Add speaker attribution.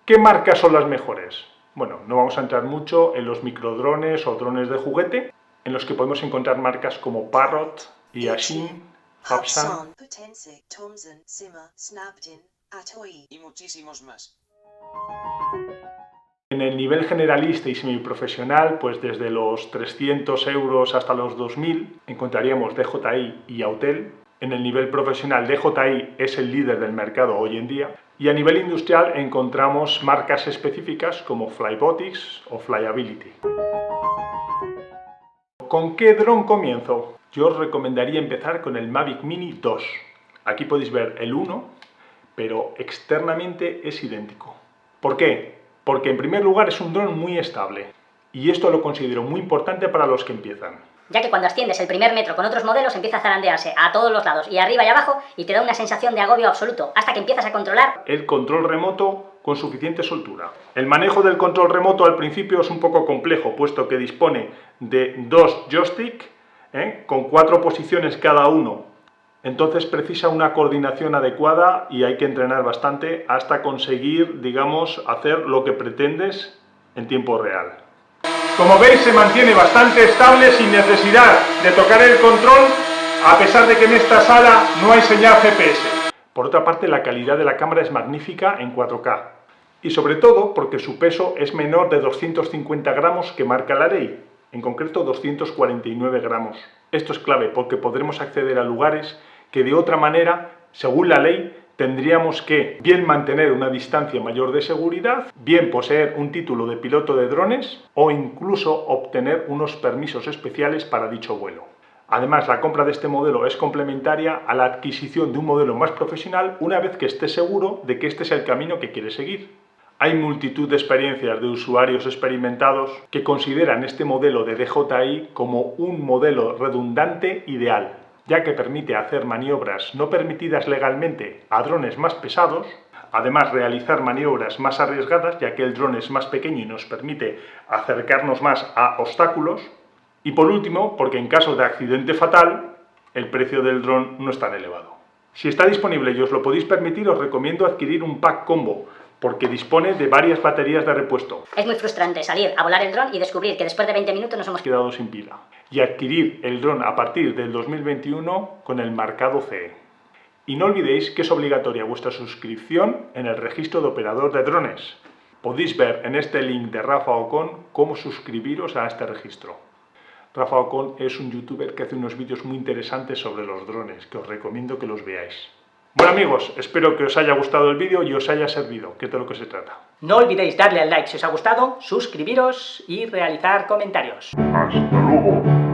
Speaker 1: ¿Qué marcas son las mejores? Bueno, no vamos a entrar mucho en los microdrones o drones de juguete, en los que podemos encontrar marcas como Parrot, Yashin, Hubsan,
Speaker 2: Potense, Thomson, Simmer, Snapdragon, Atoi
Speaker 3: y muchísimos más.
Speaker 1: En el nivel generalista y semiprofesional, pues desde los 300 euros hasta los 2000, encontraríamos DJI y Autel. En el nivel profesional, DJI es el líder del mercado hoy en día. Y a nivel industrial encontramos marcas específicas como Flybotics o Flyability. ¿Con qué dron comienzo? Yo os recomendaría empezar con el Mavic Mini 2. Aquí podéis ver el 1, pero externamente es idéntico. ¿Por qué? Porque en primer lugar es un dron muy estable. Y esto lo considero muy importante para los que empiezan.
Speaker 4: Ya que cuando asciendes el primer metro con otros modelos empieza a zarandearse a todos los lados y arriba y abajo y te da una sensación de agobio absoluto hasta que empiezas a controlar
Speaker 1: el control remoto con suficiente soltura. El manejo del control remoto al principio es un poco complejo, puesto que dispone de 2 joysticks con 4 posiciones cada uno. Entonces precisa una coordinación adecuada y hay que entrenar bastante hasta conseguir, digamos, hacer lo que pretendes en tiempo real. Como veis, se mantiene bastante estable sin necesidad de tocar el control, a pesar de que en esta sala no hay señal GPS. Por otra parte, la calidad de la cámara es magnífica en 4K. Y sobre todo porque su peso es menor de 250 gramos que marca la ley, en concreto 249 gramos. Esto es clave porque podremos acceder a lugares que de otra manera, según la ley, tendríamos que bien mantener una distancia mayor de seguridad, bien poseer un título de piloto de drones o incluso obtener unos permisos especiales para dicho vuelo. Además, la compra de este modelo es complementaria a la adquisición de un modelo más profesional una vez que estés seguro de que este es el camino que quieres seguir. Hay multitud de experiencias de usuarios experimentados que consideran este modelo de DJI como un modelo redundante ideal, ya que permite hacer maniobras no permitidas legalmente a drones más pesados, además realizar maniobras más arriesgadas, ya que el dron es más pequeño y nos permite acercarnos más a obstáculos, y por último, porque en caso de accidente fatal, el precio del dron no es tan elevado. Si está disponible y os lo podéis permitir, os recomiendo adquirir un pack combo, porque dispone de varias baterías de repuesto.
Speaker 4: es muy frustrante salir a volar el dron y descubrir que después de 20 minutos nos hemos
Speaker 1: Quedado sin pila. Y adquirir el dron a partir del 2021 con el marcado CE. Y no olvidéis que es obligatoria vuestra suscripción en el registro de operador de drones. Podéis ver en este link de Rafa Ocon cómo suscribiros a este registro. Rafa Ocon es un youtuber que hace unos vídeos muy interesantes sobre los drones, que os recomiendo que los veáis. Bueno amigos, espero que os haya gustado el vídeo y os haya servido, que es de lo que se trata.
Speaker 5: No olvidéis darle al like si os ha gustado, suscribiros y realizar comentarios.
Speaker 1: ¡Hasta luego!